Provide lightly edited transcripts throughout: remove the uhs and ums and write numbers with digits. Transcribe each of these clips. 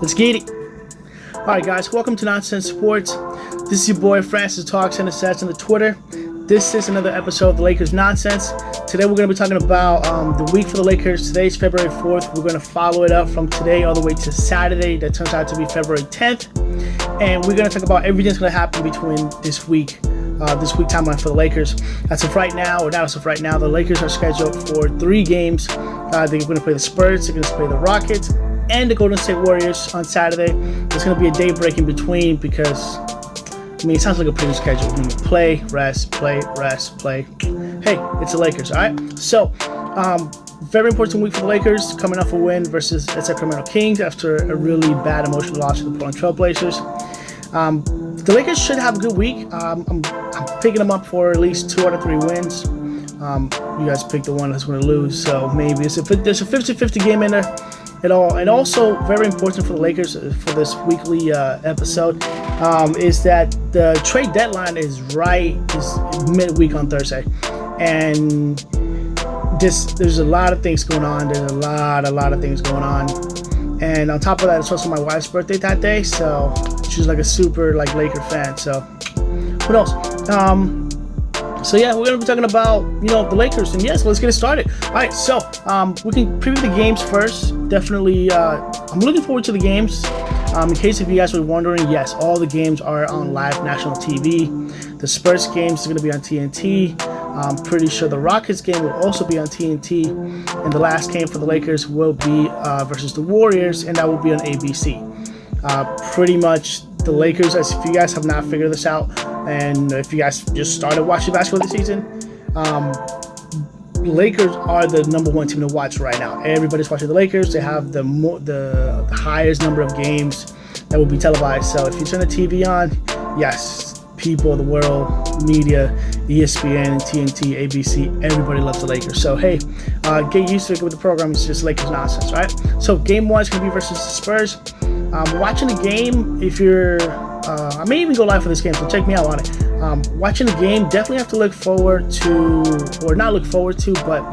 Let's get it. All right, guys, welcome to Nonsense Sports. This is your boy Francis Talks and Assets on the Twitter. This is another episode of the Lakers Nonsense. Today we're going to be talking about the week for the Lakers. Today's February 4th. We're going to follow it up from today all the way to Saturday. That turns out to be February 10th. And we're going to talk about everything that's going to happen between this week timeline for the Lakers. As of right now, the Lakers are scheduled for 3 games. They're going to play the Spurs, they're going to play the Rockets, and the Golden State Warriors on Saturday. There's going to be a day break in between because, it sounds like a pretty good schedule. We're going to play, rest, play, rest, play. Hey, it's the Lakers, all right? So, very important week for the Lakers, coming off a win versus the Sacramento Kings after a really bad emotional loss to the Portland Trail Blazers. The Lakers should have a good week. I'm picking them up for at least 2 out of 3 wins. You guys picked the one that's going to lose, so maybe there's a 50-50 game in there. And also very important for the Lakers for this weekly episode is that the trade deadline is midweek on Thursday, and there's a lot of things going on. There's a lot of things going on, and on top of that, it's also my wife's birthday that day, so she's like a super Laker fan. So who knows? So yeah, we're gonna be talking about the Lakers, and yes, let's get it started. All right, so we can preview the games first. Definitely, I'm looking forward to the games. In case if you guys were wondering, yes, all the games are on live national TV. The Spurs games is gonna be on TNT. I'm pretty sure the Rockets game will also be on TNT, and the last game for the Lakers will be versus the Warriors, and that will be on ABC. Pretty much the Lakers, as if you guys have not figured this out, and if you guys just started watching basketball this season, Lakers are the number 1 team to watch right now. Everybody's watching the Lakers. They have the highest number of games that will be televised. So if you turn the TV on, yes, people, the world, media, ESPN, TNT, ABC, everybody loves the Lakers. So hey, get used to it with the program. It's just Lakers nonsense, right? So game 1 is going to be versus the Spurs. Watching the game, if you're, I may even go live for this game, so check me out on it. Watching the game, definitely have to look forward to, or not look forward to, but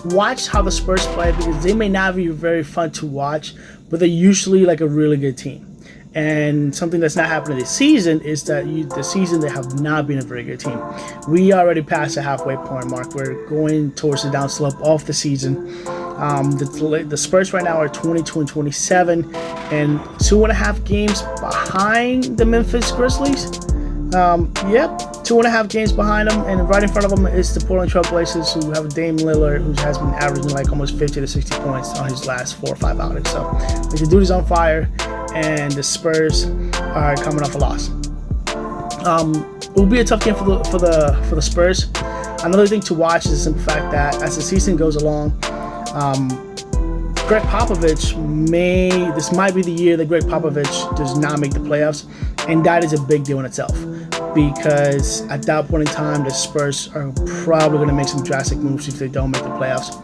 watch how the Spurs play, because they may not be very fun to watch, but they're usually a really good team. And something that's not happening this season is that this season they have not been a very good team. We already passed the halfway point mark. We're going towards the downslope of the season. The Spurs right now are 22-27 and 2.5 games behind the Memphis Grizzlies. 2.5 games behind them, and right in front of them is the Portland Trail Blazers, who have Dame Lillard, who has been averaging almost 50 to 60 points on his last 4 or 5 outings. So the dude is on fire, and the Spurs are coming off a loss. It will be a tough game for the Spurs. Another thing to watch is the simple fact that as the season goes along, Greg Popovich this might be the year that Greg Popovich does not make the playoffs, and that is a big deal in itself, because at that point in time, the Spurs are probably going to make some drastic moves if they don't make the playoffs.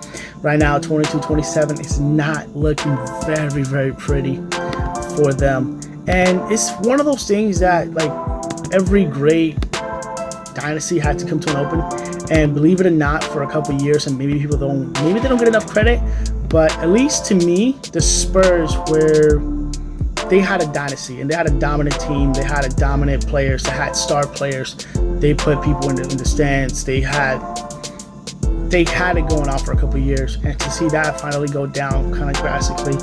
Right now, 22-27 is not looking very, very pretty for them, and it's one of those things that every great dynasty had to come to an open. And believe it or not, for a couple of years, and maybe they don't get enough credit, but at least to me, the Spurs they had a dynasty, and they had a dominant team. They had dominant players. They had star players. They put people in the stands. They had it going on for a couple of years, and to see that finally go down kind of drastically,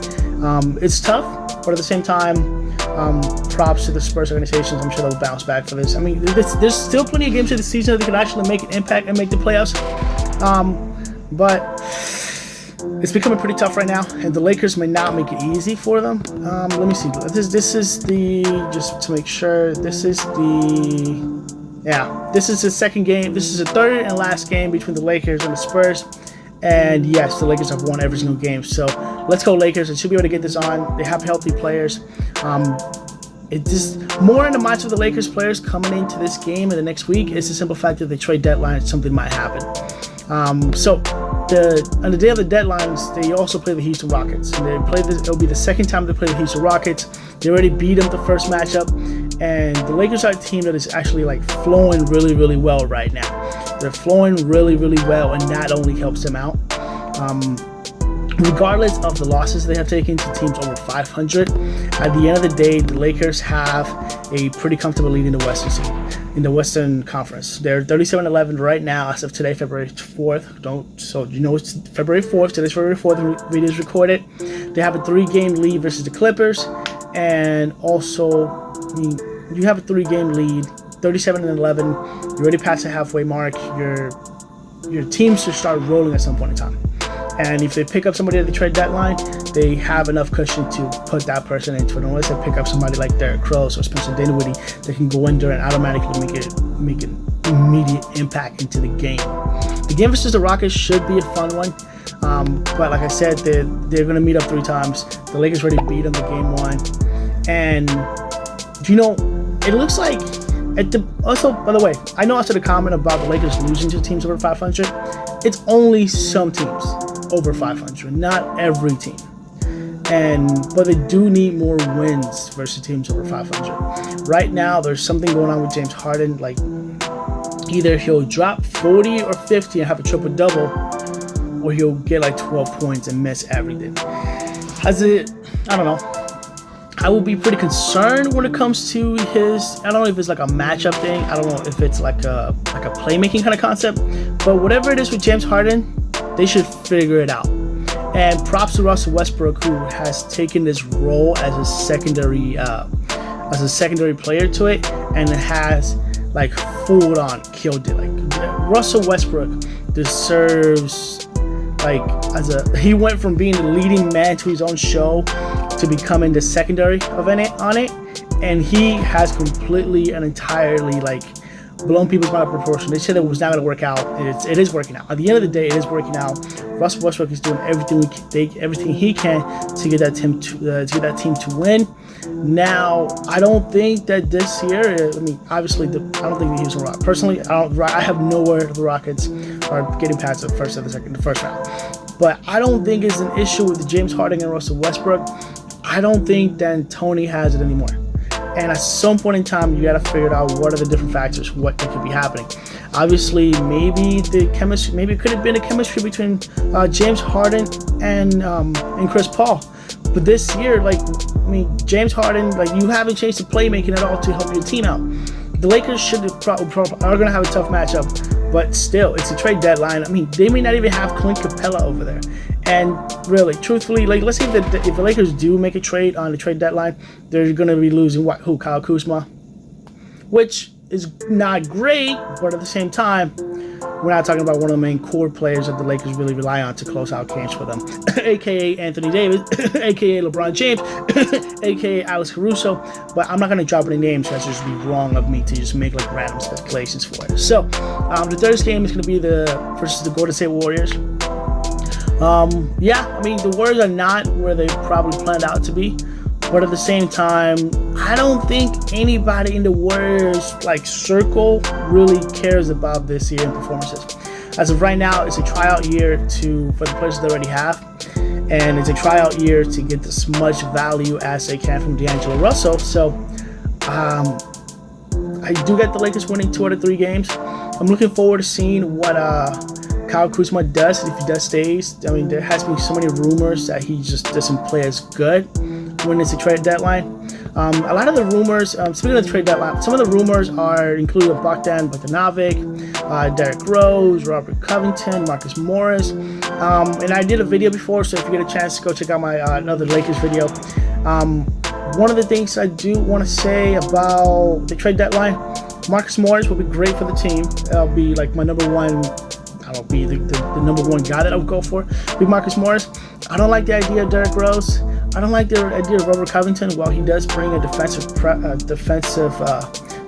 it's tough. But at the same time, props to the Spurs organizations. I'm sure they'll bounce back for this. There's still plenty of games in the season that they could actually make an impact and make the playoffs. But it's becoming pretty tough right now, and the Lakers may not make it easy for them. Let me see. This is just to make sure. This is the second game. This is the third and last game between the Lakers and the Spurs. And yes, the Lakers have won every single game. So let's go Lakers. They should be able to get this on. They have healthy players. It just more in the minds of the Lakers players coming into this game and the next week is the simple fact that the trade deadline, something might happen. So on the day of the deadlines, they also play the Houston Rockets, and it'll be the second time they play the Houston Rockets. They already beat them the first matchup, and the Lakers are a team that is actually flowing really, really well right now. They're flowing really, really well, and that only helps them out. regardless of the losses they have taken to teams over 500, at the end of the day, the Lakers have a pretty comfortable lead in the Western Conference. They're 37-11 right now as of today, February 4th. So you know it's February 4th. Today's February 4th. The video is recorded. They have a 3-game lead versus the Clippers, and also, you have a 3-game lead, 37-11. You already passed the halfway mark. Your team should start rolling at some point in time. And if they pick up somebody at the trade deadline, they have enough cushion to put that person into it. Unless they pick up somebody like Derrick Rose or Spencer Dinwiddie that can go in there and automatically make an immediate impact into the game. The game versus the Rockets should be a fun one. But like I said, they're going to meet up 3 times. The Lakers already beat them the game 1. And, it looks like... Also, by the way, I know I said a comment about the Lakers losing to teams over 500. It's only some teams over 500, not every team. But they do need more wins versus teams over 500. Right now, there's something going on with James Harden. Like, either he'll drop 40 or 50 and have a triple-double, or he'll get like 12 points and miss everything. I don't know. I will be pretty concerned when it comes to his. I don't know if it's like a matchup thing. I don't know if it's like a playmaking kind of concept. But whatever it is with James Harden, they should figure it out. And props to Russell Westbrook, who has taken this role as a secondary player to it, and it has like full on killed it. Like, Russell Westbrook deserves he went from being the leading man to his own show to becoming the secondary on it, and he has completely and entirely blown people's mind out of proportion. They said it was not going to work out. It is working out. At the end of the day, it is working out. Russell Westbrook is doing everything he can to get that team to win. Now, I don't think that this year. Obviously, I don't think the Houston Rockets. Personally, I have nowhere the Rockets are getting past the first round. But I don't think it's an issue with James Harden and Russell Westbrook. I don't think D'Antoni has it anymore. And at some point in time, you got to figure out what are the different factors, what could be happening. Obviously, maybe it could have been a chemistry between James Harden and Chris Paul. But this year, James Harden, you haven't changed the playmaking at all to help your team out. The Lakers are going to have a tough matchup, but still, it's a trade deadline. They may not even have Clint Capella over there. And really, truthfully, let's say that if the Lakers do make a trade on the trade deadline, they're going to be losing Kyle Kuzma, which is not great, but at the same time, we're not talking about one of the main core players that the Lakers really rely on to close out games for them, a.k.a. Anthony Davis, a.k.a. LeBron James, a.k.a. Alex Caruso. But I'm not going to drop any names, so that's just be wrong of me to just make random speculations for it. So, the third game is going to be versus the Golden State Warriors. The Warriors are not where they probably planned out to be. But at the same time, I don't think anybody in the Warriors circle really cares about this year in performances. As of right now, it's a tryout year for the players they already have, and it's a tryout year to get as much value as they can from D'Angelo Russell. So, I do get the Lakers winning 2 out of 3 games. I'm looking forward to seeing what Kyle Kuzma does if he does stays. There has been so many rumors that he just doesn't play as good when it's a trade deadline. A lot of the rumors, speaking of the trade deadline, some of the rumors are including Bogdan Bogdanovic, Derrick Rose, Robert Covington, Marcus Morris. And I did a video before, so if you get a chance to go check out my another Lakers video. One of the things I do want to say about the trade deadline, Marcus Morris will be great for the team. It'll be my number one. I'll be the number one guy that I would go for. Be Marcus Morris. I don't like the idea of Derrick Rose. I don't like the idea of Robert Covington. While he does bring a defensive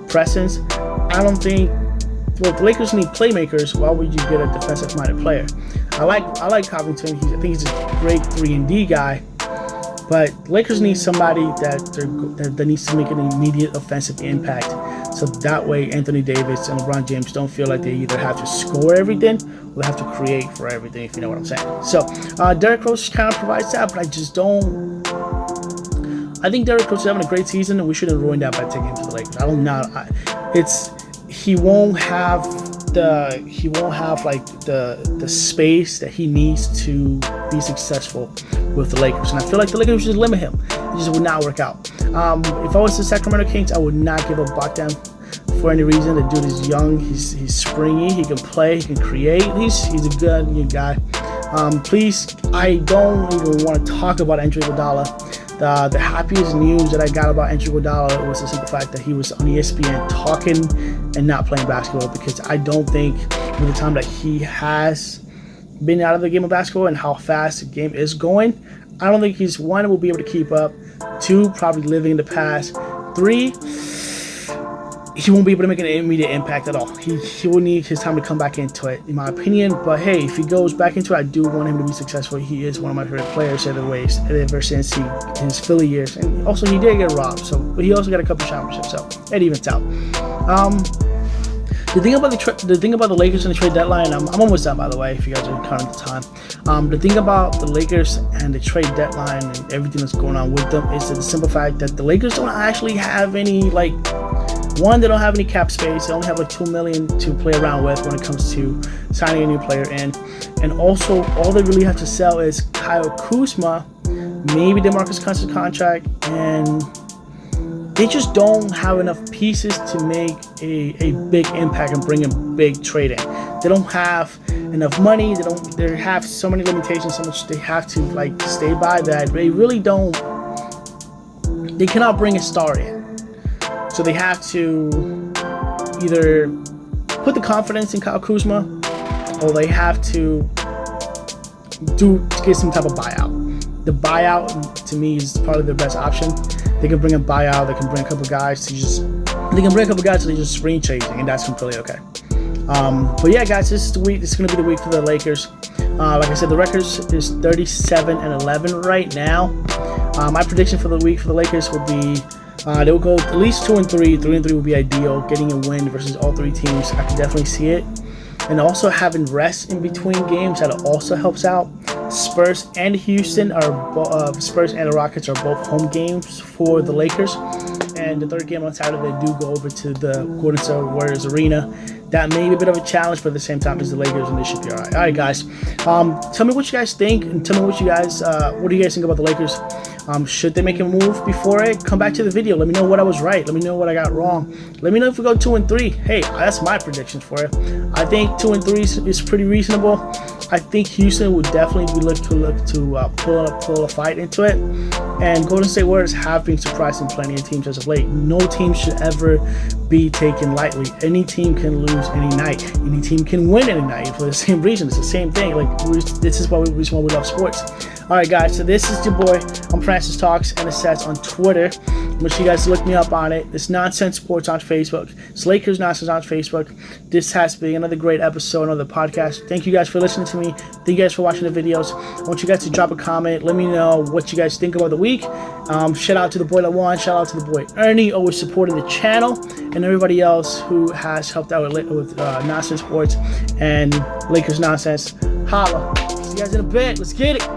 presence, I don't think. Well, the Lakers need playmakers. Why would you get a defensive-minded player? I like Covington. I think he's a great 3-and-D guy. But Lakers need somebody that needs to make an immediate offensive impact. So that way, Anthony Davis and LeBron James don't feel like they either have to score everything or they have to create for everything, if you know what I'm saying. So, Derrick Rose kind of provides that, but I just don't. I think Derrick Rose is having a great season, and we shouldn't ruin that by taking him to the Lakers. He won't have he won't have like the space that he needs to be successful with the Lakers, and I feel like the Lakers should limit him. It just would not work out. If I was the Sacramento Kings, I would not give up Bogdan for any reason. The dude is young, he's springy, he can play, he can create. He's a good young guy. Please, I don't even want to talk about Andrew Iguodala. The happiest news that I got about Andrew Iguodala was the simple fact that he was on ESPN talking and not playing basketball, because I don't think with the time that he has been out of the game of basketball and how fast the game is going, I don't think he's, one, will be able to keep up, two, probably living in the past, three, he won't be able to make an immediate impact at all. He will need his time to come back into it, in my opinion. But hey, if he goes back into it, I do want him to be successful. He is one of my favorite players ever since his Philly years. And also, he did get robbed, but he also got a couple championships, so it evens out. The thing about the Lakers and the trade deadline, I'm almost done, by the way, if you guys are counting the time. The thing about the Lakers and the trade deadline and everything that's going on with them is the simple fact that the Lakers don't actually have any, like, one, they don't have any cap space. They only have like $2 million to play around with when it comes to signing a new player in. And also, all they really have to sell is Kyle Kuzma, maybe DeMarcus Cousins' contract, and they just don't have enough pieces to make a big impact and bring a big trade in. They don't have enough money. They have so many limitations, so much they have to like stay by, that they really don't. They cannot bring a star in. So they have to either put the confidence in Kyle Kuzma, or they have to get some type of buyout. The buyout, to me, is probably the best option. They can bring a buyout. They can bring a couple guys to just screen chasing, and that's completely okay. But yeah, guys, this is the week. This is going to be the week for the Lakers. Like I said, the record is 37-11 right now. My prediction for the week for the Lakers will be. They will go at least 2-3. 3-3 would be ideal. Getting a win versus all three teams, I can definitely see it. And also having rest in between games, that also helps out. Spurs and Houston Spurs and the Rockets are both home games for the Lakers. And the third game on Saturday, they do go over to the Golden State Warriors arena. That may be a bit of a challenge, but at the same time, it's the Lakers, and they should be all right. All right, guys. Tell me what you guys think, and tell me what do you guys think about the Lakers? Should they make a move before it? Come back to the video. Let me know what I was right. Let me know what I got wrong. Let me know if we go 2-3. Hey, that's my predictions for it. I think 2-3 is pretty reasonable. I think Houston would definitely be look to pull a fight into it. And Golden State Warriors have been surprising plenty of teams as of late. No team should ever be taken lightly. Any team can lose any night. Any team can win any night for the same reason. It's the same thing. This is why we love sports. All right, guys. So this is your boy. I'm Francis Talks and Assess on Twitter. Make sure you guys look me up on it. It's Nonsense Sports on Facebook. It's Lakers Nonsense on Facebook. This has been another great episode, another podcast. Thank you guys for listening to me. Thank you guys for watching the videos. I want you guys to drop a comment. Let me know what you guys think about the week. Shout out to the boy LaJuan. Shout out to the boy Ernie, always supporting the channel, and everybody else who has helped out with Nonsense Sports and Lakers Nonsense. Holla. See you guys in a bit. Let's get it.